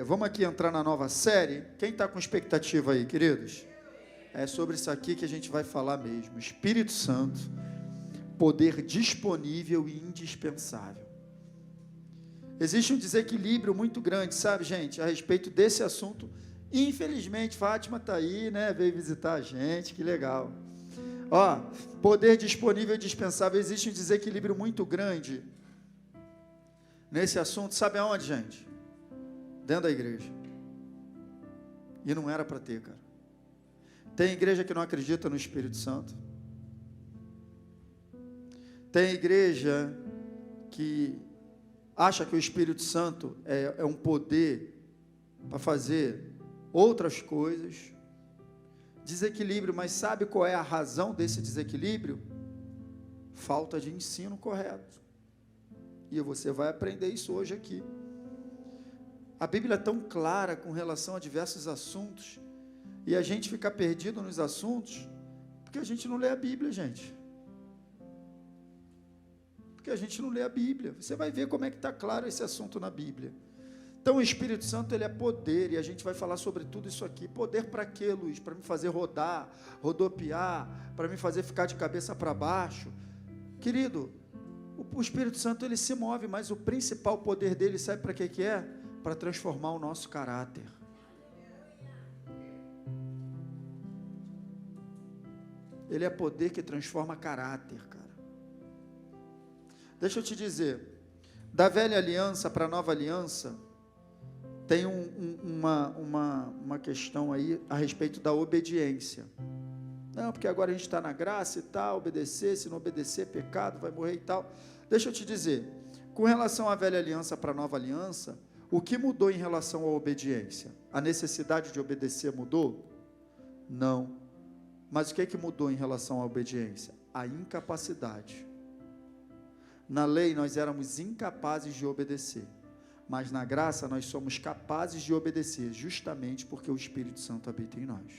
Vamos aqui entrar na nova série. Quem está com expectativa aí, queridos? É sobre isso aqui que a gente vai falar mesmo. Espírito Santo, poder disponível e indispensável. Existe um desequilíbrio muito grande, sabe, gente, a respeito desse assunto. Infelizmente, Fátima está aí, né? Veio visitar a gente, que legal. Ó, poder disponível e dispensável. Existe um desequilíbrio muito grande nesse assunto. Sabe aonde, gente? Dentro da igreja. E não era para ter, cara. Tem igreja que não acredita no Espírito Santo. Tem igreja que acha que o Espírito Santo é um poder para fazer outras coisas. Desequilíbrio, mas sabe qual é a razão desse desequilíbrio? Falta de ensino correto. E você vai aprender isso hoje aqui. A Bíblia é tão clara com relação a diversos assuntos, e a gente fica perdido nos assuntos, porque a gente não lê a Bíblia, gente. Porque a gente não lê a Bíblia. Você vai ver como é que está claro esse assunto na Bíblia. Então o Espírito Santo, ele é poder, e a gente vai falar sobre tudo isso aqui. Poder para quê, Luiz? Para me fazer rodar, rodopiar, para me fazer ficar de cabeça para baixo. Querido, o Espírito Santo, ele se move, mas o principal poder dele, sabe para que é? Para transformar o nosso caráter. Ele é poder que transforma caráter, cara. Deixa eu te dizer, da velha aliança para a nova aliança, tem uma questão aí a respeito da obediência. Não, porque agora a gente está na graça e tal, obedecer, se não obedecer, pecado, vai morrer e tal. Deixa eu te dizer, com relação à velha aliança para a nova aliança, o que mudou em relação à obediência? A necessidade de obedecer mudou? Não. Mas o que mudou em relação à obediência? A incapacidade. Na lei nós éramos incapazes de obedecer, mas na graça nós somos capazes de obedecer, justamente porque o Espírito Santo habita em nós.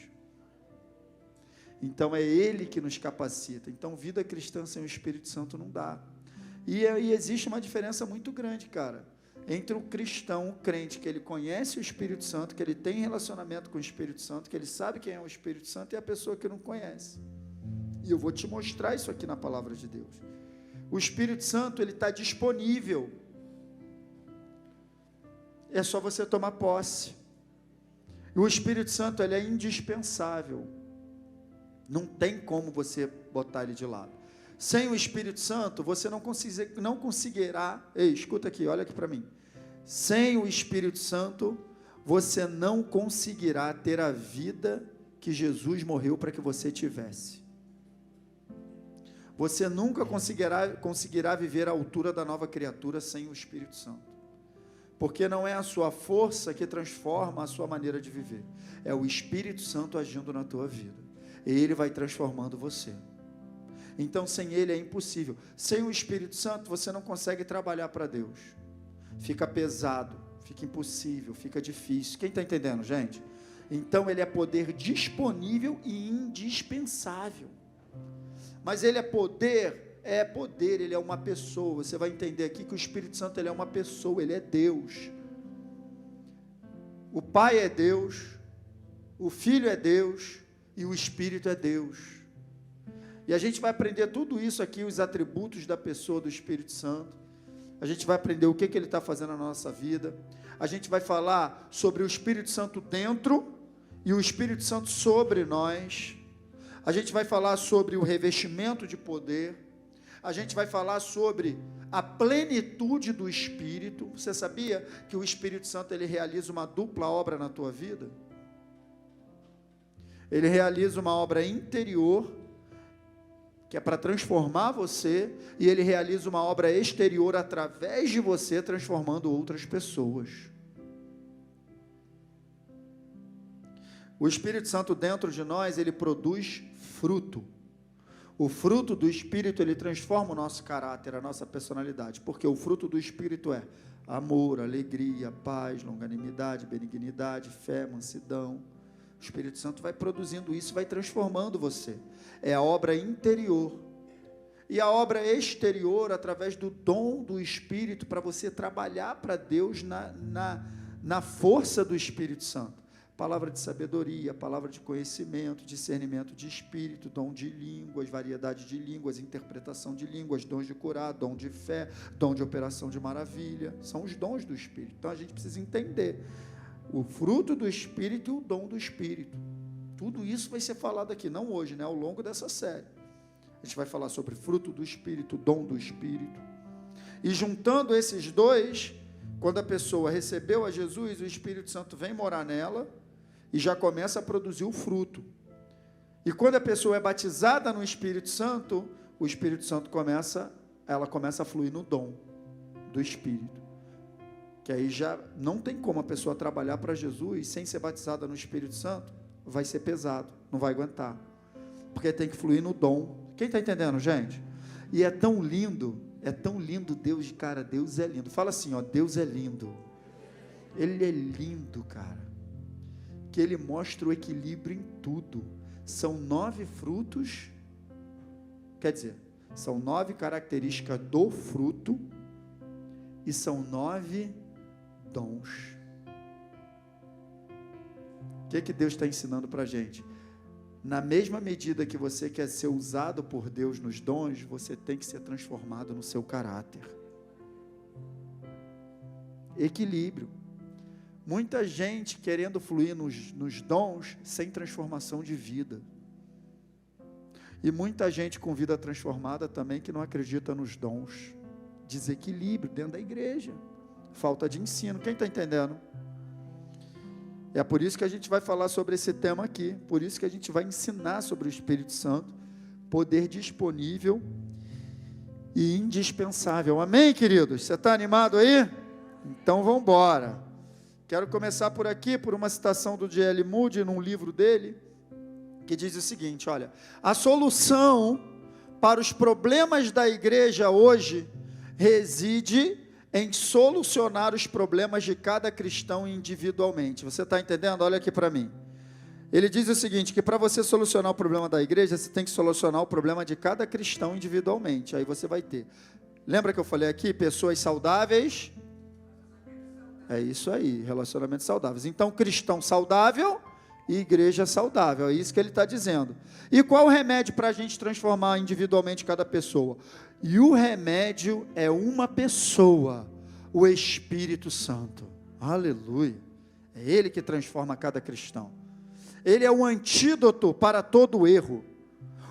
Então é Ele que nos capacita. Então vida cristã sem o Espírito Santo não dá. E existe uma diferença muito grande, cara, entre o cristão, o crente, que ele conhece o Espírito Santo, que ele tem relacionamento com o Espírito Santo, que ele sabe quem é o Espírito Santo, e a pessoa que não conhece. E eu vou te mostrar isso aqui na palavra de Deus. O Espírito Santo, ele está disponível. É só você tomar posse. E o Espírito Santo, ele é indispensável. Não tem como você botar ele de lado. Sem o Espírito Santo, você não conseguirá... Ei, escuta aqui, olha aqui para mim. Sem o Espírito Santo, você não conseguirá ter a vida que Jesus morreu para que você tivesse. Você nunca conseguirá viver à altura da nova criatura sem o Espírito Santo. Porque não é a sua força que transforma a sua maneira de viver. É o Espírito Santo agindo na tua vida. E Ele vai transformando você. Então, sem Ele é impossível. Sem o Espírito Santo, você não consegue trabalhar para Deus. Fica pesado, fica impossível, fica difícil. Quem está entendendo, gente? Então, Ele é poder disponível e indispensável. Mas Ele é poder, Ele é uma pessoa. Você vai entender aqui que o Espírito Santo, Ele é uma pessoa, Ele é Deus. O Pai é Deus, o Filho é Deus e o Espírito é Deus. E a gente vai aprender tudo isso aqui, os atributos da pessoa do Espírito Santo. A gente vai aprender o que Ele está fazendo na nossa vida. A gente vai falar sobre o Espírito Santo dentro e o Espírito Santo sobre nós. A gente vai falar sobre o revestimento de poder. A gente vai falar sobre a plenitude do Espírito. Você sabia que o Espírito Santo, ele realiza uma dupla obra na tua vida? Ele realiza uma obra interior, que é para transformar você, e ele realiza uma obra exterior através de você, transformando outras pessoas. O Espírito Santo dentro de nós, ele produz fruto. O fruto do Espírito, ele transforma o nosso caráter, a nossa personalidade, porque o fruto do Espírito é amor, alegria, paz, longanimidade, benignidade, fé, mansidão. O Espírito Santo vai produzindo isso, vai transformando você. É a obra interior. E a obra exterior, através do dom do Espírito, para você trabalhar para Deus na força do Espírito Santo. Palavra de sabedoria, palavra de conhecimento, discernimento de espírito, dom de línguas, variedade de línguas, interpretação de línguas, dons de curar, dom de fé, dom de operação de maravilha. São os dons do Espírito. Então a gente precisa entender o fruto do Espírito e o dom do Espírito. Tudo isso vai ser falado aqui, não hoje, né? Ao longo dessa série. A gente vai falar sobre fruto do Espírito, dom do Espírito. E juntando esses dois, quando a pessoa recebeu a Jesus, o Espírito Santo vem morar nela e já começa a produzir o fruto. E quando a pessoa é batizada no Espírito Santo, o Espírito Santo começa a fluir no dom do Espírito. Que aí já não tem como a pessoa trabalhar para Jesus sem ser batizada no Espírito Santo, vai ser pesado, não vai aguentar. Porque tem que fluir no dom. Quem está entendendo, gente? E é tão lindo Deus, cara, Deus é lindo. Fala assim, ó, Deus é lindo. Ele é lindo, cara. Que Ele mostra o equilíbrio em tudo. São 9 frutos, quer dizer, são 9 características do fruto e são 9 dons. O que Deus está ensinando para a gente? Na mesma medida que você quer ser usado por Deus nos dons, você tem que ser transformado no seu caráter. Equilíbrio. Muita gente querendo fluir nos dons sem transformação de vida. E muita gente com vida transformada também que não acredita nos dons. Desequilíbrio dentro da igreja. Falta de ensino. Quem está entendendo? É por isso que a gente vai falar sobre esse tema aqui. Por isso que a gente vai ensinar sobre o Espírito Santo. Poder disponível e indispensável. Amém, queridos? Você está animado aí? Então vamos embora. Quero começar por aqui, por uma citação do D.L. Moody, num livro dele, que diz o seguinte, olha, a solução para os problemas da igreja hoje reside em solucionar os problemas de cada cristão individualmente. Você está entendendo? Olha aqui para mim. Ele diz o seguinte, que para você solucionar o problema da igreja, você tem que solucionar o problema de cada cristão individualmente. Aí você vai ter. Lembra que eu falei aqui? Pessoas saudáveis. É isso aí, relacionamentos saudáveis. Então, cristão saudável e igreja saudável. É isso que ele está dizendo. E qual o remédio para a gente transformar individualmente cada pessoa? E o remédio é uma pessoa, o Espírito Santo. Aleluia. É Ele que transforma cada cristão. Ele é o antídoto para todo erro,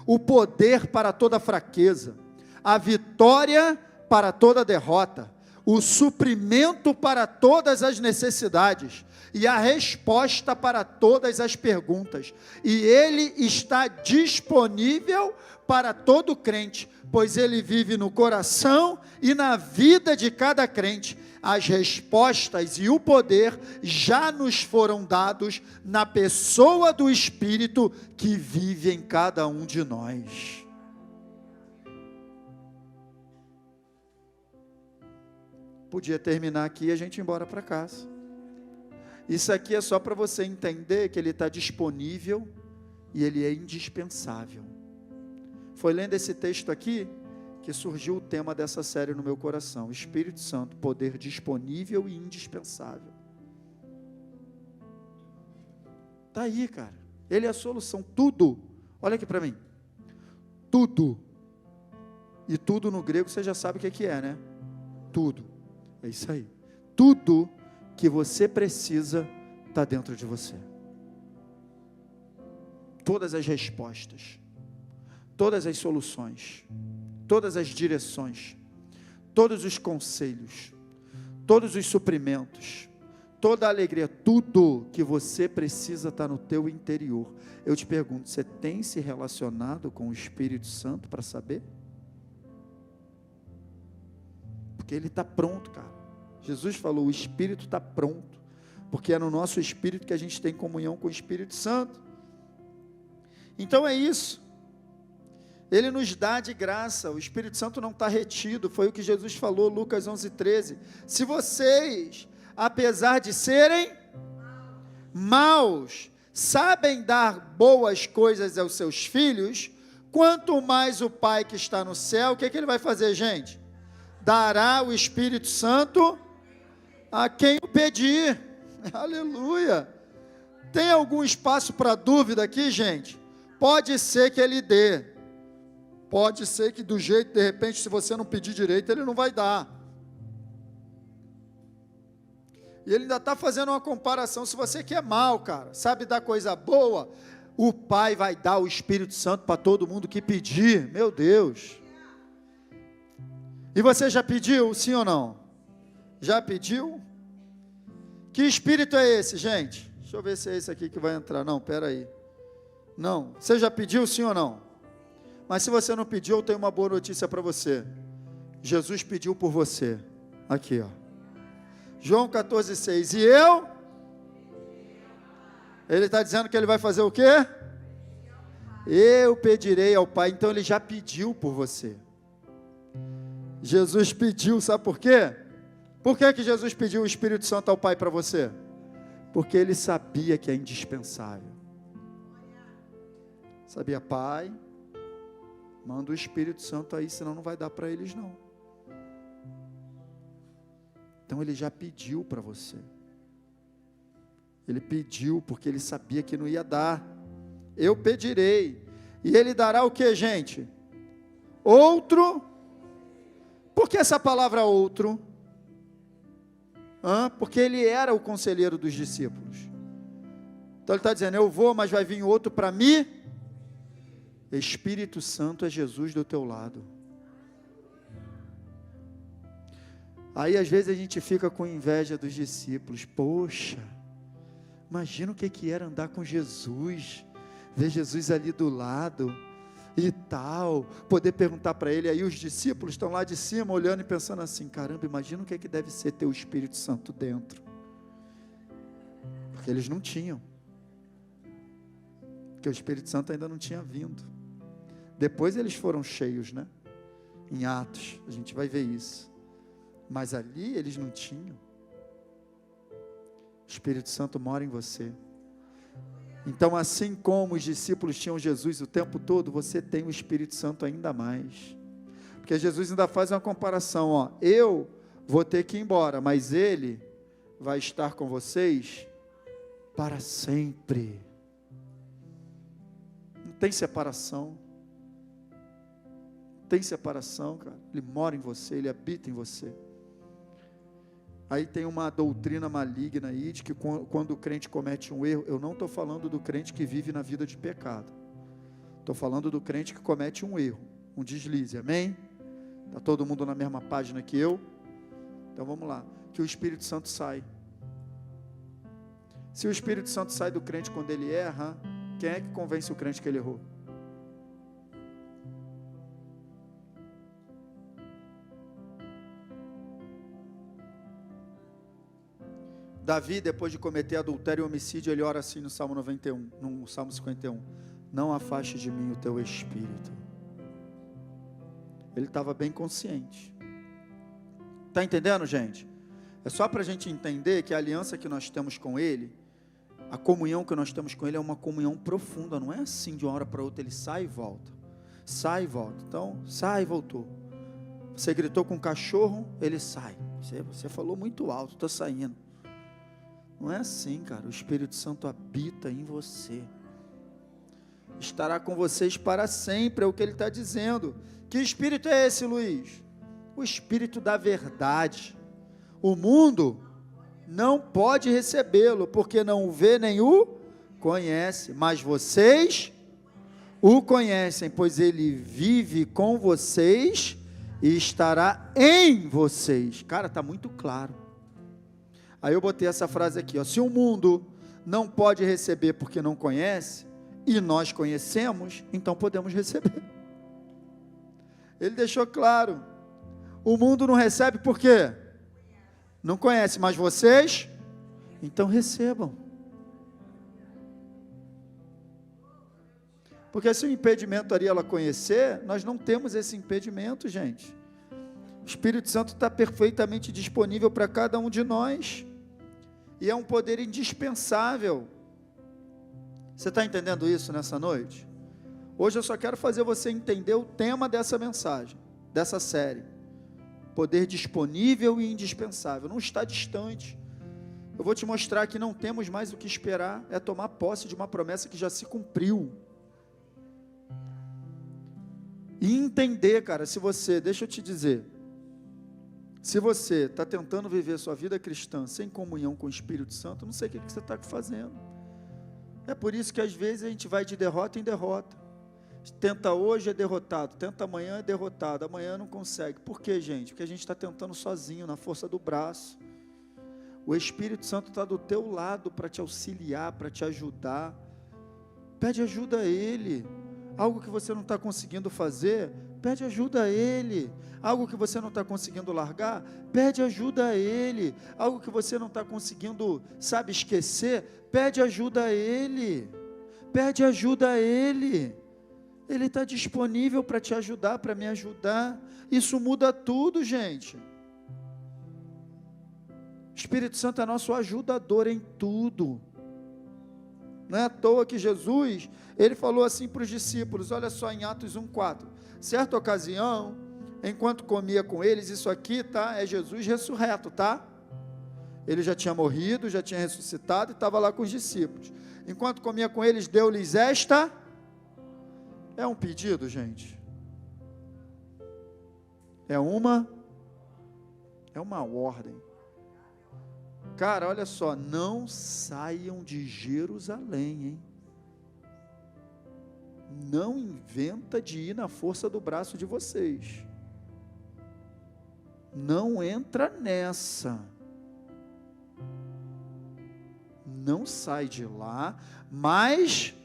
o poder para toda fraqueza, a vitória para toda derrota, o suprimento para todas as necessidades e a resposta para todas as perguntas. E Ele está disponível para todo crente, pois Ele vive no coração e na vida de cada crente. As respostas e o poder já nos foram dados na pessoa do Espírito que vive em cada um de nós. Podia terminar aqui e a gente ir embora para casa. Isso aqui é só para você entender que Ele está disponível e Ele é indispensável. Foi lendo esse texto aqui que surgiu o tema dessa série no meu coração. Espírito Santo, poder disponível e indispensável. Está aí, cara. Ele é a solução. Tudo. Olha aqui para mim. Tudo. E tudo no grego você já sabe o que é, né? Tudo. É isso aí. Tudo que você precisa está dentro de você. Todas as respostas, todas as soluções, todas as direções, todos os conselhos, todos os suprimentos, toda a alegria, tudo que você precisa está no teu interior. Eu te pergunto, você tem se relacionado com o Espírito Santo para saber? Porque Ele está pronto, cara. Jesus falou, o Espírito está pronto, porque é no nosso Espírito que a gente tem comunhão com o Espírito Santo. Então é isso. Ele nos dá de graça, o Espírito Santo não está retido, foi o que Jesus falou, Lucas 11:13. Se vocês, apesar de serem maus, sabem dar boas coisas aos seus filhos, quanto mais o Pai que está no céu, o que Ele vai fazer, gente? Dará o Espírito Santo a quem o pedir. Aleluia. Tem algum espaço para dúvida aqui, gente? Pode ser que ele dê. Pode ser que do jeito, de repente, se você não pedir direito, ele não vai dar. E ele ainda está fazendo uma comparação. Se você quer mal, cara, sabe dar coisa boa, o Pai vai dar o Espírito Santo para todo mundo que pedir. Meu Deus. E você já pediu, sim ou não? Já pediu? Que Espírito é esse, gente? Deixa eu ver se é esse aqui que vai entrar. Não, espera aí. Não. Você já pediu, sim ou não? Mas se você não pediu, eu tenho uma boa notícia para você. Jesus pediu por você. Aqui, ó. João 14,6. E eu? Ele está dizendo que ele vai fazer o quê? Eu pedirei ao Pai. Então ele já pediu por você. Jesus pediu, sabe por quê? Por que Jesus pediu o Espírito Santo ao Pai para você? Porque ele sabia que é indispensável. Sabia, Pai, manda o Espírito Santo aí, senão não vai dar para eles não. Então ele já pediu para você. Ele pediu porque ele sabia que não ia dar. Eu pedirei. E ele dará o que, gente? Outro. Por que essa palavra outro? Porque ele era o conselheiro dos discípulos. Então ele está dizendo, eu vou, mas vai vir outro para mim. Espírito Santo é Jesus do teu lado. Aí às vezes a gente fica com inveja dos discípulos. Poxa, imagina o que era andar com Jesus, ver Jesus ali do lado e tal, poder perguntar para ele. Aí os discípulos estão lá de cima olhando e pensando assim, caramba, imagina o que deve ser ter o Espírito Santo dentro. Porque eles não tinham. Porque o Espírito Santo ainda não tinha vindo. Depois eles foram cheios, né? Em Atos, a gente vai ver isso. Mas ali eles não tinham. O Espírito Santo mora em você. Então, assim como os discípulos tinham Jesus o tempo todo, você tem o Espírito Santo ainda mais. Porque Jesus ainda faz uma comparação, ó. Eu vou ter que ir embora, mas Ele vai estar com vocês para sempre. Não tem separação. Não tem separação, cara. Ele mora em você, Ele habita em você. Aí tem uma doutrina maligna aí, de que quando o crente comete um erro, eu não estou falando do crente que vive na vida de pecado, estou falando do crente que comete um erro, um deslize, amém? Está todo mundo na mesma página que eu? Então vamos lá, que o Espírito Santo sai. Se o Espírito Santo sai do crente quando ele erra, quem é que convence o crente que ele errou? Davi, depois de cometer adultério e homicídio, ele ora assim no Salmo 91, no Salmo 51, não afaste de mim o teu Espírito. Ele estava bem consciente. Está entendendo, gente? É só para a gente entender que a aliança que nós temos com Ele, a comunhão que nós temos com Ele é uma comunhão profunda, não é assim de uma hora para outra, Ele sai e volta. Sai e volta. Então, sai e voltou. Você gritou com o cachorro, ele sai. Você falou muito alto, estou saindo. Não é assim, cara. O Espírito Santo habita em você. Estará com vocês para sempre, é o que ele está dizendo. Que espírito é esse, Luiz? O Espírito da verdade. O mundo não pode recebê-lo, porque não o vê nem o conhece. Mas vocês o conhecem, pois ele vive com vocês e estará em vocês. Cara, está muito claro. Aí eu botei essa frase aqui, ó. Se o mundo não pode receber porque não conhece, e nós conhecemos, então podemos receber. Ele deixou claro. O mundo não recebe por quê? Não conhece, mas vocês, então recebam. Porque se o impedimento ali ela conhecer, nós não temos esse impedimento, gente. O Espírito Santo está perfeitamente disponível para cada um de nós. E é um poder indispensável. Você está entendendo isso nessa noite? Hoje eu só quero fazer você entender o tema dessa mensagem, dessa série. Poder disponível e indispensável. Não está distante. Eu vou te mostrar que não temos mais o que esperar, é tomar posse de uma promessa que já se cumpriu. E entender, cara, deixa eu te dizer, se você está tentando viver sua vida cristã sem comunhão com o Espírito Santo, eu não sei o que você está fazendo. É por isso que às vezes a gente vai de derrota em derrota. Tenta hoje, é derrotado. Tenta amanhã, é derrotado. Amanhã não consegue. Por quê, gente? Porque a gente está tentando sozinho, na força do braço. O Espírito Santo está do teu lado para te auxiliar, para te ajudar. Pede ajuda a Ele. Algo que você não está conseguindo fazer, pede ajuda a Ele. Algo que você não está conseguindo largar, pede ajuda a Ele. Algo que você não está conseguindo, esquecer, pede ajuda a Ele. Pede ajuda a Ele. Ele está disponível para te ajudar, para me ajudar. Isso muda tudo, gente. O Espírito Santo é nosso ajudador em tudo. Não é à toa que Jesus, ele falou assim para os discípulos, olha só em Atos 1:4, certa ocasião, enquanto comia com eles, isso aqui, tá, é Jesus ressurreto, tá? Ele já tinha morrido, já tinha ressuscitado e estava lá com os discípulos. Enquanto comia com eles, deu-lhes esta, é um pedido, gente? É uma ordem. Cara, olha só, não saiam de Jerusalém, hein? Não inventa de ir na força do braço de vocês. Não entra nessa. Não sai de lá, mas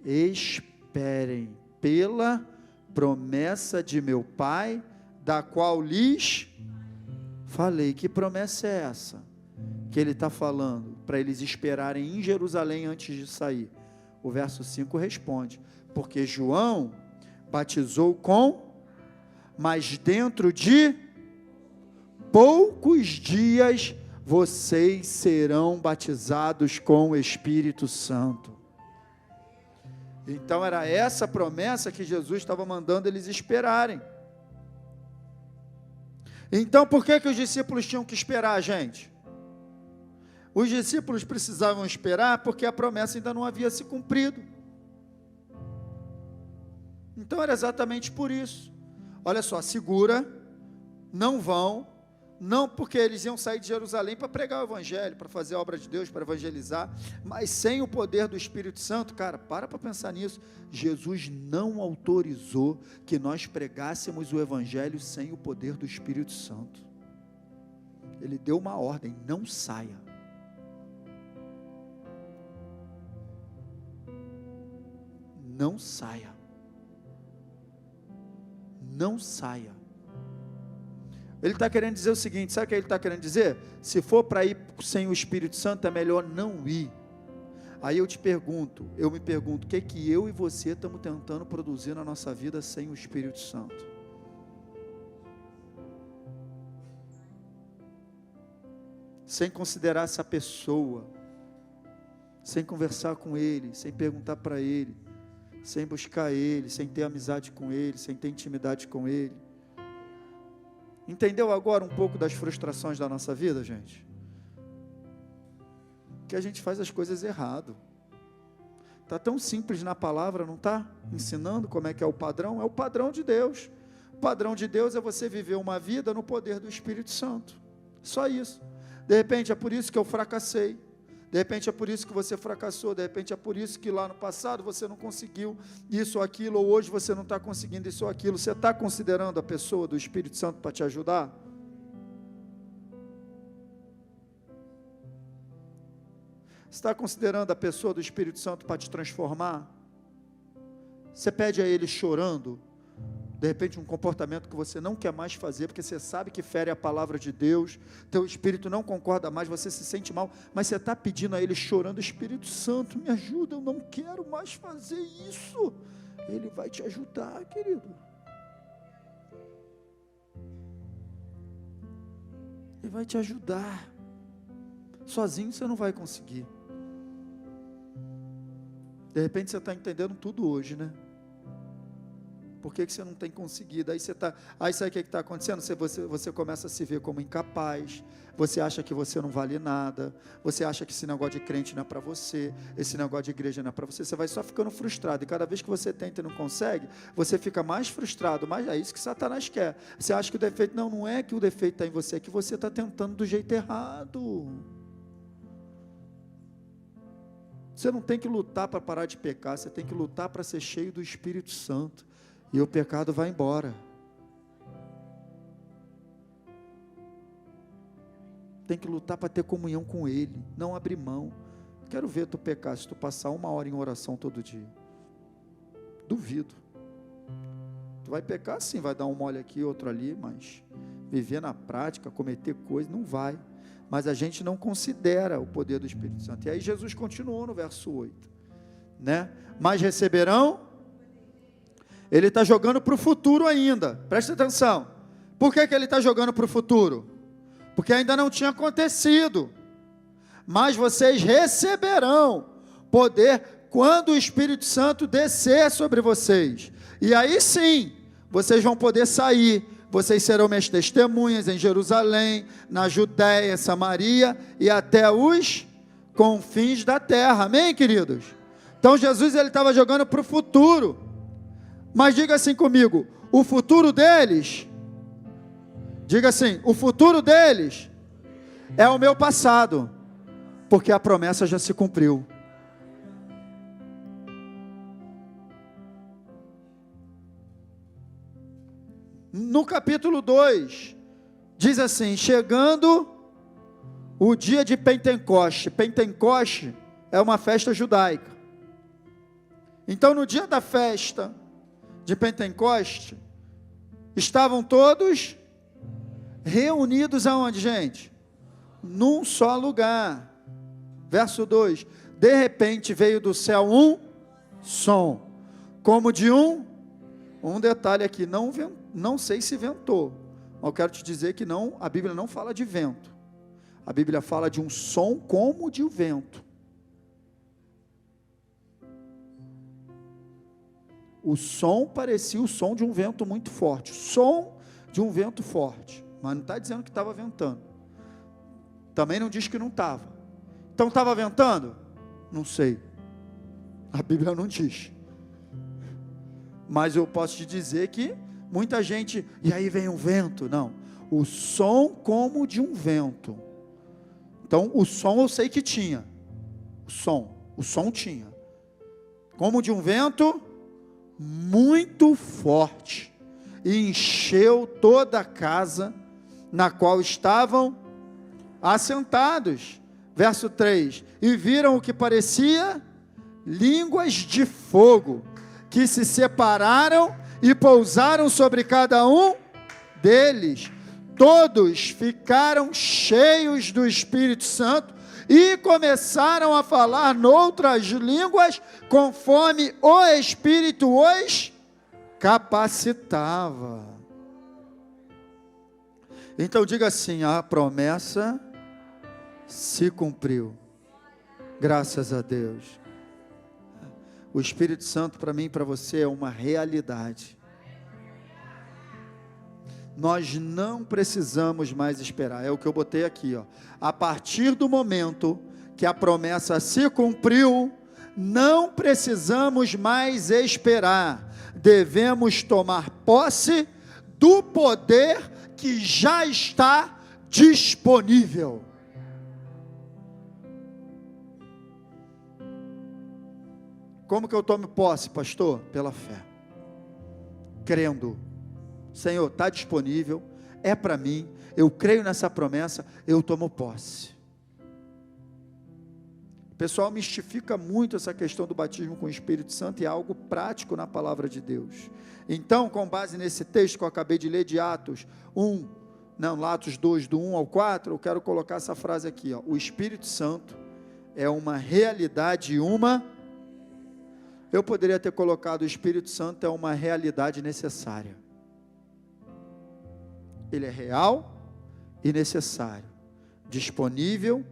esperem pela promessa de meu Pai, da qual lhes falei. Que promessa é essa? Que ele está falando para eles esperarem em Jerusalém antes de sair. O verso 5 responde, porque João batizou mas dentro de poucos dias vocês serão batizados com o Espírito Santo. Então era essa promessa que Jesus estava mandando eles esperarem. Então por que os discípulos tinham que esperar, gente? Os discípulos precisavam esperar porque a promessa ainda não havia se cumprido. Então era exatamente por isso. Olha só, segura, não vão, não porque eles iam sair de Jerusalém para pregar o Evangelho, para fazer a obra de Deus, para evangelizar, mas sem o poder do Espírito Santo. Cara, para pensar nisso. Jesus não autorizou que nós pregássemos o Evangelho sem o poder do Espírito Santo. Ele deu uma ordem, não saia. Não saia. Não saia. Ele está querendo dizer o seguinte, sabe o que ele está querendo dizer? Se for para ir sem o Espírito Santo, é melhor não ir. Aí eu me pergunto, o que eu e você estamos tentando produzir na nossa vida sem o Espírito Santo? Sem considerar essa pessoa, sem conversar com ele, sem perguntar para ele, sem buscar ele, sem ter amizade com ele, sem ter intimidade com ele. Entendeu agora um pouco das frustrações da nossa vida, gente? Que a gente faz as coisas errado. Está tão simples na palavra, não está? Ensinando como é que é o padrão. É o padrão de Deus. O padrão de Deus é você viver uma vida no poder do Espírito Santo. Só isso. De repente é por isso que eu fracassei. De repente é por isso que você fracassou, de repente é por isso que lá no passado você não conseguiu isso ou aquilo, ou hoje você não está conseguindo isso ou aquilo. Você está considerando a pessoa do Espírito Santo para te ajudar? Você está considerando a pessoa do Espírito Santo para te transformar? Você pede a Ele chorando, de repente um comportamento que você não quer mais fazer, porque você sabe que fere a palavra de Deus, teu espírito não concorda mais, você se sente mal, mas você está pedindo a Ele chorando, Espírito Santo, me ajuda, eu não quero mais fazer isso. Ele vai te ajudar, querido. Ele vai te ajudar. Sozinho você não vai conseguir. De repente você está entendendo tudo hoje, né? Por que você não tem conseguido? Aí sabe o que está acontecendo? Você começa a se ver como incapaz, você acha que você não vale nada, você acha que esse negócio de crente não é para você, esse negócio de igreja não é para você, você vai só ficando frustrado, e cada vez que você tenta e não consegue, você fica mais frustrado, mas é isso que Satanás quer. Você acha que o defeito, não é que o defeito está em você, é que você está tentando do jeito errado. Você não tem que lutar para parar de pecar, você tem que lutar para ser cheio do Espírito Santo, e o pecado vai embora. Tem que lutar para ter comunhão com Ele, não abrir mão. Quero ver tu pecar se tu passar 1 hora em oração todo dia. Duvido. Tu vai pecar sim, vai dar um mole aqui, outro ali, mas viver na prática, cometer coisas, não vai. Mas a gente não considera o poder do Espírito Santo. E aí Jesus continuou no verso 8, né? Mas receberão. Ele está jogando para o futuro ainda, presta atenção. Por que ele está jogando para o futuro? Porque ainda não tinha acontecido. Mas vocês receberão poder quando o Espírito Santo descer sobre vocês. E aí sim, vocês vão poder sair. Vocês serão minhas testemunhas em Jerusalém, na Judéia, Samaria e até os confins da terra. Amém, queridos? Então Jesus ele estava jogando para o futuro. Mas diga assim comigo, o futuro deles, diga assim, o futuro deles é o meu passado, porque a promessa já se cumpriu. No capítulo 2, diz assim, chegando o dia de Pentecoste. Pentecoste é uma festa judaica. Então no dia da festa de Pentecoste, estavam todos reunidos aonde, gente? Num só lugar. Verso 2, de repente veio do céu um som, como de um detalhe aqui, não sei se ventou, mas eu quero te dizer que não, a Bíblia não fala de vento, a Bíblia fala de um som como de um vento. O som parecia o som de um vento muito forte, som de um vento forte, mas não está dizendo que estava ventando, também não diz que não estava. Então estava ventando? Não sei, a Bíblia não diz, mas eu posso te dizer que muita gente, e aí vem um vento, não, o som como de um vento. Então o som eu sei que tinha, o som tinha, como de um vento muito forte, e encheu toda a casa na qual estavam assentados. Verso 3, e viram o que parecia línguas de fogo, que se separaram e pousaram sobre cada um deles. Todos ficaram cheios do Espírito Santo e começaram a falar noutras línguas, conforme o Espírito os capacitava. Então diga assim, a promessa se cumpriu, graças a Deus. O Espírito Santo para mim e para você é uma realidade. Nós não precisamos mais esperar, é o que eu botei aqui, ó. A partir do momento que a promessa se cumpriu, não precisamos mais esperar, devemos tomar posse do poder que já está disponível. Como que eu tomo posse, pastor? Pela fé, crendo. Senhor, está disponível, é para mim, eu creio nessa promessa, eu tomo posse. O pessoal mistifica muito essa questão do batismo com o Espírito Santo, e é algo prático na palavra de Deus. Então, com base nesse texto que eu acabei de ler de Atos 2, do 1 ao 4, eu quero colocar essa frase aqui, ó. O Espírito Santo é uma realidade, eu poderia ter colocado: o Espírito Santo é uma realidade necessária. Ele é real e necessário, disponível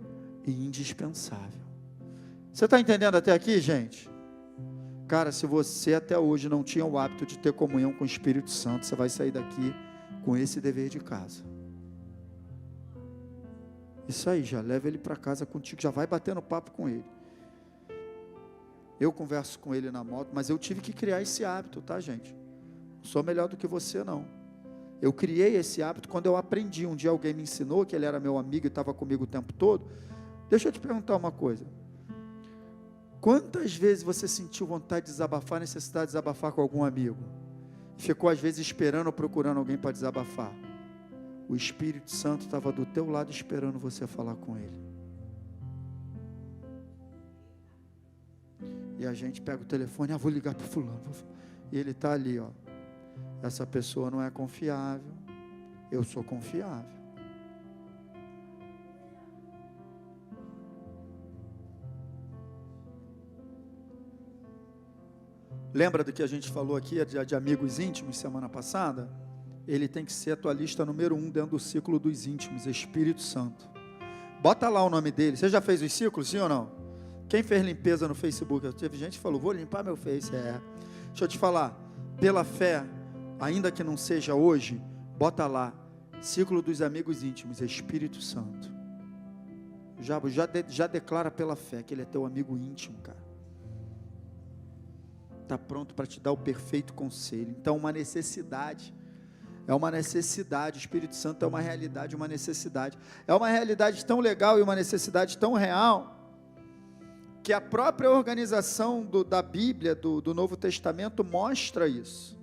e indispensável. Você está entendendo até aqui, gente? Cara, se você até hoje não tinha o hábito de ter comunhão com o Espírito Santo, você vai sair daqui com esse dever de casa. Isso aí, já leva ele para casa contigo, já vai batendo papo com ele. Eu converso com ele na moto, mas eu tive que criar esse hábito, tá, gente? Não sou melhor do que você, não. Eu criei esse hábito quando eu aprendi. Um dia alguém me ensinou, que ele era meu amigo e estava comigo o tempo todo. Deixa eu te perguntar uma coisa. Quantas vezes você sentiu vontade de desabafar, necessidade de desabafar com algum amigo? Ficou às vezes esperando ou procurando alguém para desabafar? O Espírito Santo estava do teu lado esperando você falar com ele. E a gente pega o telefone, vou ligar para fulano. E ele está ali, ó. Essa pessoa não é confiável, eu sou confiável. Lembra do que a gente falou aqui de amigos íntimos semana passada? Ele tem que ser a tua lista número 1 dentro do ciclo dos íntimos, Espírito Santo. Bota lá o nome dele. Você já fez os ciclos, sim ou não? Quem fez limpeza no Facebook? Teve gente que falou, vou limpar meu Face. Deixa eu te falar, pela fé, ainda que não seja hoje, bota lá, ciclo dos amigos íntimos, Espírito Santo. Já declara pela fé que ele é teu amigo íntimo, cara. Está pronto para te dar o perfeito conselho. Então, uma necessidade, o Espírito Santo é uma realidade, uma necessidade, é uma realidade tão legal e uma necessidade tão real, que a própria organização da Bíblia, do Novo Testamento, mostra isso,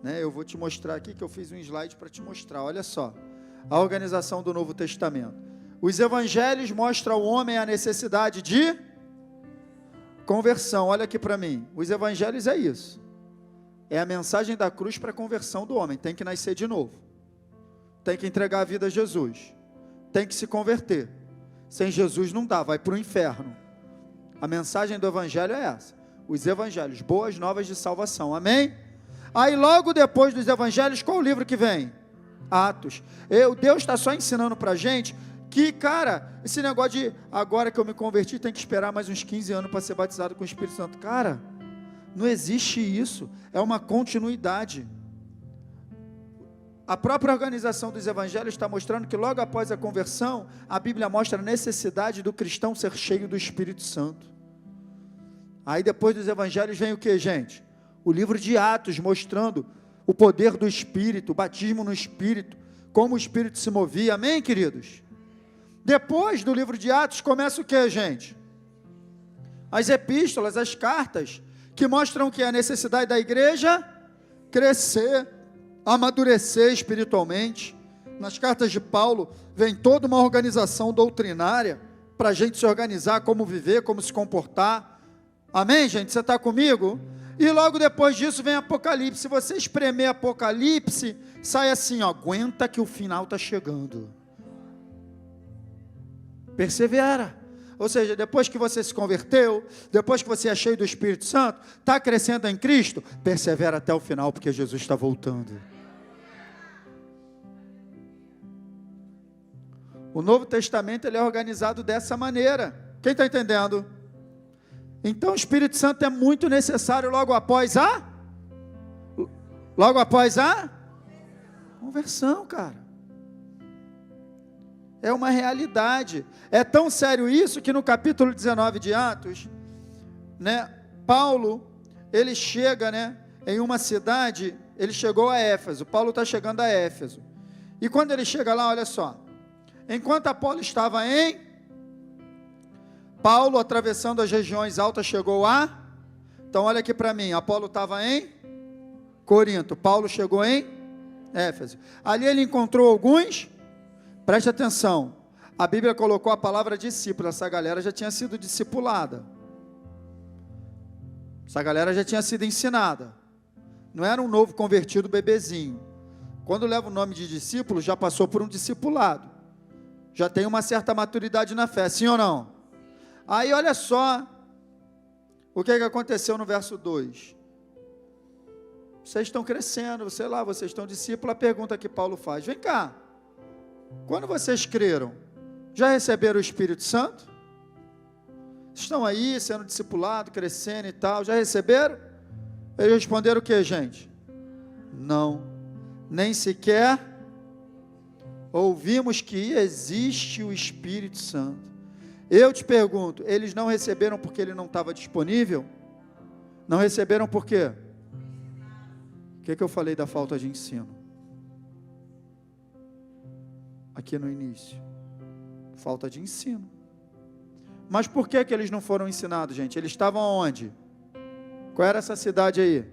né? Eu vou te mostrar aqui, que eu fiz um slide para te mostrar, olha só, a organização do Novo Testamento. Os evangelhos mostram ao homem a necessidade de conversão. Olha aqui para mim, os evangelhos é isso, é a mensagem da cruz para a conversão do homem. Tem que nascer de novo, tem que entregar a vida a Jesus, tem que se converter. Sem Jesus não dá, vai para o inferno. A mensagem do evangelho é essa, os evangelhos, boas novas de salvação, amém? Aí logo depois dos evangelhos, qual o livro que vem? Atos. Deus está só ensinando para a gente que, cara, esse negócio de agora que eu me converti, tem que esperar mais uns 15 anos para ser batizado com o Espírito Santo. Cara, não existe isso, é uma continuidade. A própria organização dos evangelhos está mostrando que logo após a conversão, a Bíblia mostra a necessidade do cristão ser cheio do Espírito Santo. Aí depois dos evangelhos vem o que, gente? O livro de Atos, mostrando o poder do Espírito, o batismo no Espírito, como o Espírito se movia, amém, queridos? Depois do livro de Atos, começa o que, gente? As epístolas, as cartas, que mostram que a necessidade da igreja crescer, amadurecer espiritualmente. Nas cartas de Paulo, vem toda uma organização doutrinária, para a gente se organizar, como viver, como se comportar. Amém, gente? Você está comigo? E logo depois disso vem Apocalipse. Se você espremer Apocalipse, sai assim, ó, aguenta que o final está chegando. Persevera. Ou seja, depois que você se converteu, depois que você é cheio do Espírito Santo, está crescendo em Cristo, persevera até o final, porque Jesus está voltando. O Novo Testamento ele é organizado dessa maneira. Quem está entendendo? Então o Espírito Santo é muito necessário logo após a conversão, cara. É uma realidade. É tão sério isso que no capítulo 19 de Atos, né, Paulo, ele chega, né, em uma cidade, ele chegou a Éfeso. Paulo está chegando a Éfeso. E quando ele chega lá, olha só, enquanto Apolo estava Paulo, atravessando as regiões altas, chegou então olha aqui para mim, Apolo estava em Corinto, Paulo chegou em Éfeso. Ali ele encontrou alguns. Preste atenção, a Bíblia colocou a palavra discípulo, essa galera já tinha sido discipulada, essa galera já tinha sido ensinada, não era um novo convertido bebezinho. Quando leva o nome de discípulo, já passou por um discipulado, já tem uma certa maturidade na fé, sim ou não? Aí olha só, o que aconteceu no verso 2, vocês estão crescendo, sei lá, vocês estão discípulos, a pergunta que Paulo faz, vem cá, quando vocês creram, já receberam o Espírito Santo? estão aí sendo discipulados, crescendo e tal, já receberam? Eles responderam o que, gente? Não, nem sequer ouvimos que existe o Espírito Santo. Eu te pergunto, eles não receberam porque ele não estava disponível? Não receberam por quê? O que eu falei da falta de ensino? Aqui no início. Falta de ensino. Mas por que eles não foram ensinados, gente? Eles estavam onde? Qual era essa cidade aí?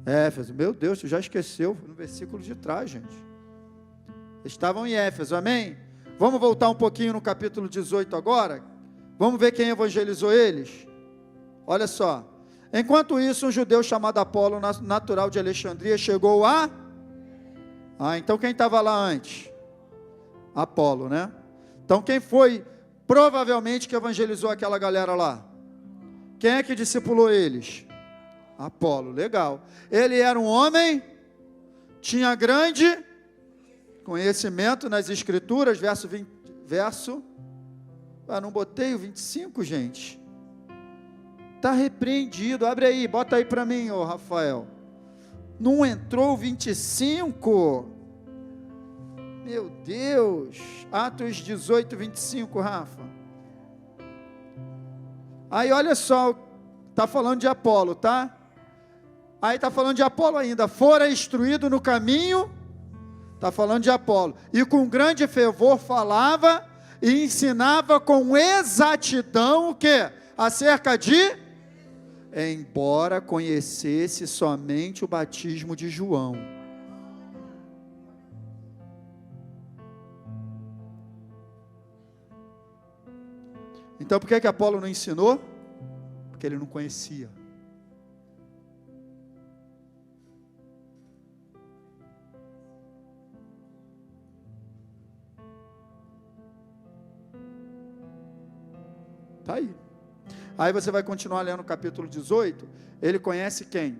Éfeso. Meu Deus, você já esqueceu, no versículo de trás, gente. Eles estavam em Éfeso, amém? Vamos voltar um pouquinho no capítulo 18 agora? Vamos ver quem evangelizou eles? Olha só. Enquanto isso, um judeu chamado Apolo, natural de Alexandria, chegou a... então quem estava lá antes? Apolo, né? Então quem foi provavelmente que evangelizou aquela galera lá? Quem é que discipulou eles? Apolo, legal. Ele era um homem, tinha grande conhecimento nas escrituras, não botei o 25, gente. Está repreendido, abre aí, bota aí para mim, ô Rafael. Não entrou o 25? Meu Deus, Atos 18, 25, Rafa. Aí olha só, está falando de Apolo, tá? Aí está falando de Apolo ainda, fora instruído no caminho, está falando de Apolo, e com grande fervor falava e ensinava com exatidão o quê? Acerca de... embora conhecesse somente o batismo de João. Então por que Apolo não ensinou? Porque ele não conhecia. Está aí. Aí você vai continuar lendo o capítulo 18, ele conhece quem?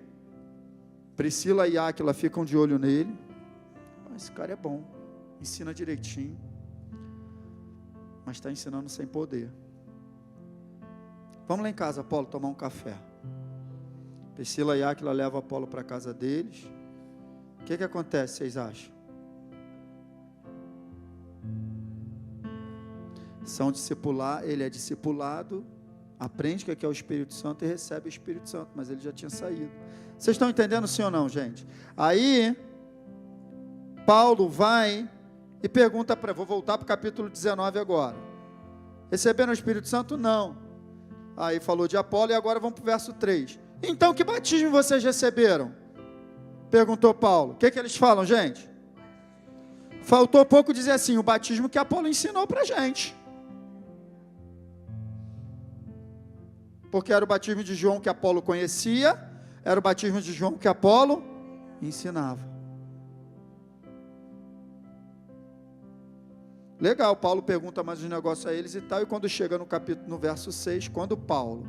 Priscila e Áquila ficam de olho nele. Esse cara é bom, ensina direitinho, mas está ensinando sem poder. Vamos lá em casa, Apolo, tomar um café. Priscila e Áquila levam Apolo para a casa deles. O que acontece, vocês acham? São discipular, ele é discipulado, aprende que é o Espírito Santo e recebe o Espírito Santo, mas ele já tinha saído. Vocês estão entendendo sim ou não, gente? Aí, Paulo vai e pergunta vou voltar para o capítulo 19 agora. Receberam o Espírito Santo? Não. Aí falou de Apolo e agora vamos para o verso 3. Então, que batismo vocês receberam? Perguntou Paulo. O que eles falam, gente? Faltou pouco dizer assim, o batismo que Apolo ensinou para a gente. Porque era o batismo de João que Apolo conhecia, era o batismo de João que Apolo ensinava. Legal, Paulo pergunta mais um negócio a eles e tal, e quando chega no verso 6, quando Paulo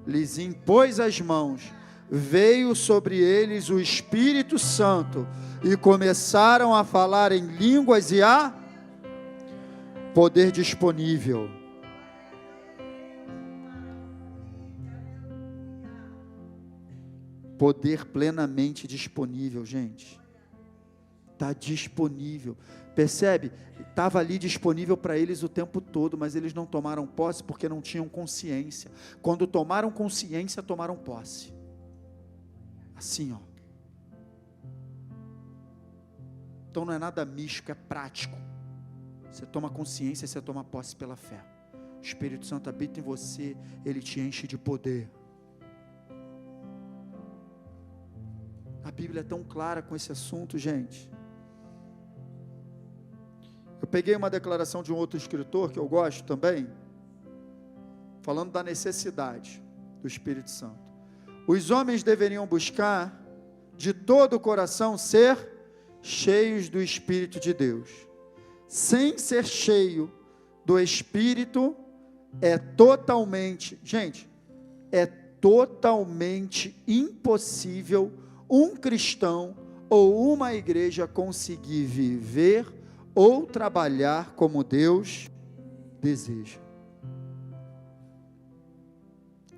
lhes impôs as mãos, veio sobre eles o Espírito Santo, e começaram a falar em línguas e a poder disponível. Poder plenamente disponível, gente. Está disponível. Percebe? Estava ali disponível para eles o tempo todo, mas eles não tomaram posse porque não tinham consciência. Quando tomaram consciência, tomaram posse. Assim, ó. Então não é nada místico, é prático. Você toma consciência, você toma posse pela fé. O Espírito Santo habita em você, ele te enche de poder. A Bíblia é tão clara com esse assunto, gente. Eu peguei uma declaração de um outro escritor, que eu gosto também, falando da necessidade do Espírito Santo. Os homens deveriam buscar, de todo o coração, ser cheios do Espírito de Deus. Sem ser cheio do Espírito, é totalmente impossível um cristão ou uma igreja conseguir viver ou trabalhar como Deus deseja.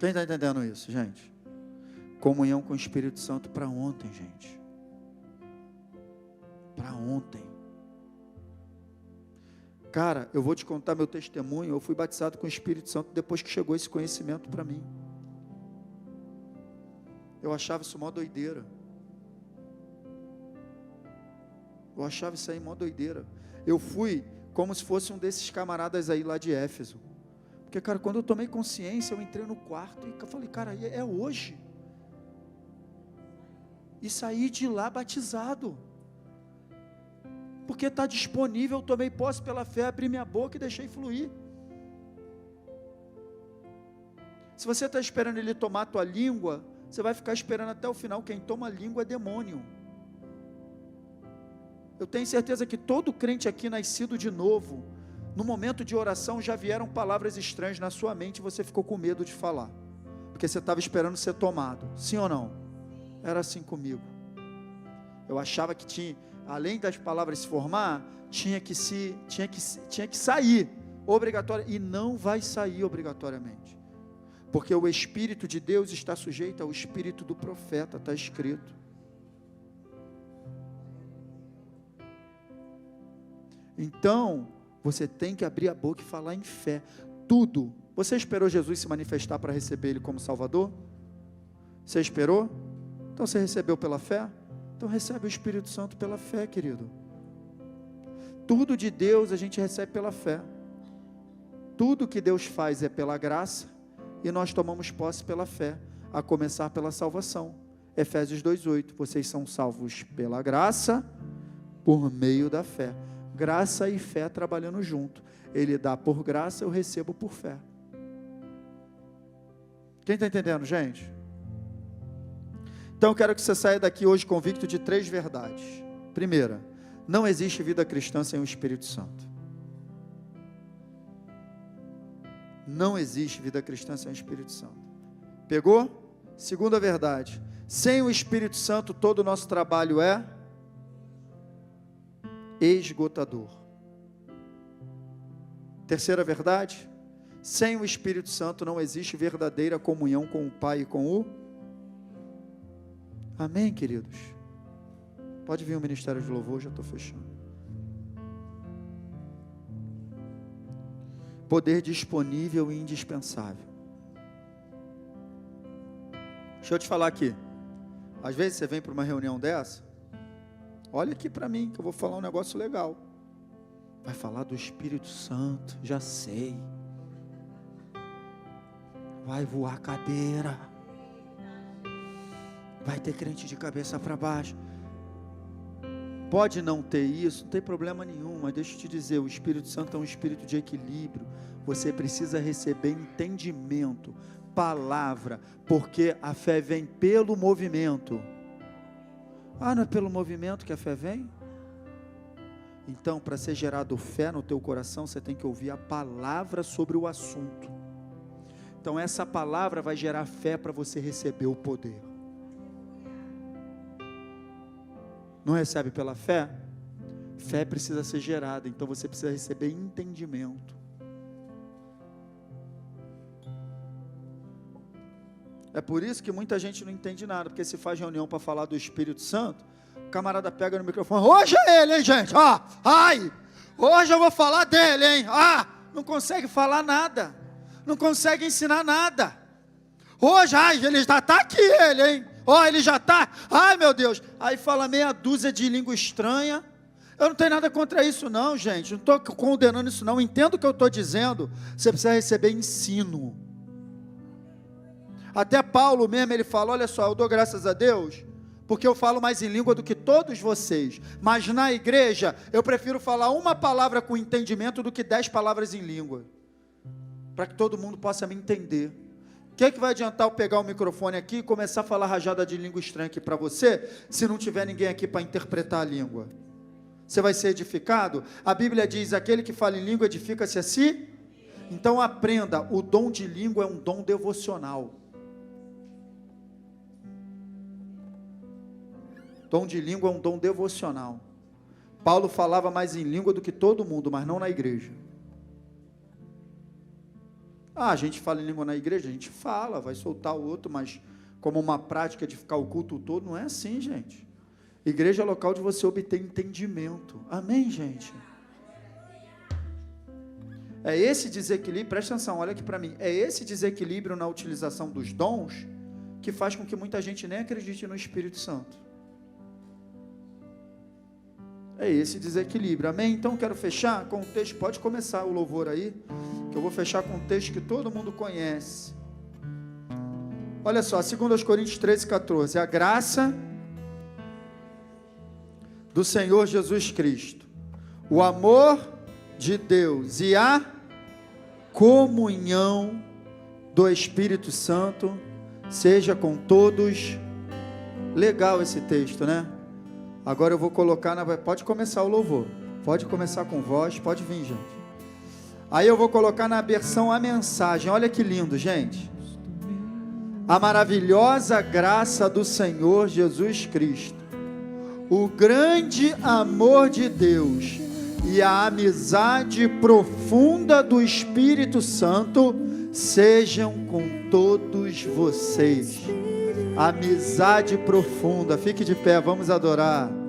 Quem está entendendo isso, gente? Comunhão com o Espírito Santo para ontem, gente. Para ontem. Cara, eu vou te contar meu testemunho. Eu fui batizado com o Espírito Santo depois que chegou esse conhecimento para mim. Eu achava isso mó doideira. Eu achava isso aí mó doideira. Eu fui como se fosse um desses camaradas aí lá de Éfeso. Porque, cara, quando eu tomei consciência, eu entrei no quarto e falei, cara, é hoje. E saí de lá batizado. Porque está disponível, eu tomei posse pela fé, abri minha boca e deixei fluir. Se você está esperando ele tomar a tua língua, você vai ficar esperando até o final. Quem toma a língua é demônio. Eu tenho certeza que todo crente aqui nascido de novo, no momento de oração já vieram palavras estranhas na sua mente e você ficou com medo de falar, porque você estava esperando ser tomado. Sim ou não? Era assim comigo. Eu achava que tinha, além das palavras se formar, tinha que sair obrigatório, e não vai sair obrigatoriamente, porque o Espírito de Deus está sujeito ao Espírito do profeta, está escrito. Então, você tem que abrir a boca e falar em fé, tudo. Você esperou Jesus se manifestar para receber Ele como Salvador? Você esperou? Então você recebeu pela fé? Então recebe o Espírito Santo pela fé, querido. Tudo de Deus a gente recebe pela fé. Tudo que Deus faz é pela graça, e nós tomamos posse pela fé, a começar pela salvação. Efésios 2:8, vocês são salvos pela graça, por meio da fé. Graça e fé trabalhando junto. Ele dá por graça, eu recebo por fé. Quem está entendendo, gente? Então eu quero que você saia daqui hoje convicto de 3 verdades. Primeira, não existe vida cristã sem o Espírito Santo. Não existe vida cristã sem o Espírito Santo. Pegou? Segunda verdade, sem o Espírito Santo todo o nosso trabalho é esgotador. Terceira verdade, sem o Espírito Santo não existe verdadeira comunhão com o Pai e com o... Amém, queridos? Pode vir o Ministério de Louvor, já estou fechando. Poder disponível e indispensável. Deixa eu te falar aqui. Às vezes você vem para uma reunião dessa, olha aqui para mim, que eu vou falar um negócio legal. Vai falar do Espírito Santo, já sei. Vai voar cadeira. Vai ter crente de cabeça para baixo. Pode não ter isso, não tem problema nenhum, mas deixa eu te dizer, o Espírito Santo é um espírito de equilíbrio. Você precisa receber entendimento, palavra, porque a fé vem pelo movimento. Ah, não é pelo movimento que a fé vem? Então, para ser gerado fé no teu coração, você tem que ouvir a palavra sobre o assunto. Então, essa palavra vai gerar fé para você receber o poder. Não recebe pela fé? Fé precisa ser gerada, então você precisa receber entendimento. É por isso que muita gente não entende nada, porque se faz reunião para falar do Espírito Santo, o camarada pega no microfone, hoje é ele, hein, gente? Hoje eu vou falar dele, hein? Não consegue falar nada, não consegue ensinar nada. Hoje, ele já está aqui, ele, hein? Ele já está, meu Deus. Aí fala meia dúzia de língua estranha. Eu não tenho nada contra isso não, gente, não estou condenando isso não, entendo o que eu estou dizendo. Você precisa receber ensino. Até Paulo mesmo, ele fala, olha só, eu dou graças a Deus, porque eu falo mais em língua do que todos vocês, mas na igreja, eu prefiro falar uma palavra com entendimento do que 10 palavras em língua, para que todo mundo possa me entender. O que vai adiantar eu pegar o microfone aqui e começar a falar rajada de língua estranha aqui para você, se não tiver ninguém aqui para interpretar a língua? Você vai ser edificado? A Bíblia diz, aquele que fala em língua edifica-se a si. Então aprenda, o dom de língua é um dom devocional. Dom de língua é um dom devocional. Paulo falava mais em língua do que todo mundo, mas não na igreja. A gente fala em língua na igreja? A gente fala, vai soltar o outro, mas como uma prática de ficar o culto todo, não é assim, gente. Igreja é local de você obter entendimento. Amém, gente? É esse desequilíbrio, presta atenção, olha aqui para mim, é esse desequilíbrio na utilização dos dons que faz com que muita gente nem acredite no Espírito Santo. É esse desequilíbrio, amém? Então quero fechar com um texto, pode começar o louvor aí, que eu vou fechar com um texto que todo mundo conhece. Olha só, 2 Coríntios 13:14, a graça do Senhor Jesus Cristo, o amor de Deus e a comunhão do Espírito Santo seja com todos. Legal esse texto, né? Agora eu vou colocar, pode começar o louvor, pode começar com voz, pode vir, gente. Aí eu vou colocar na versão a mensagem, olha que lindo, gente. A maravilhosa graça do Senhor Jesus Cristo, o grande amor de Deus e a amizade profunda do Espírito Santo sejam com todos vocês. Amizade profunda, fique de pé, vamos adorar.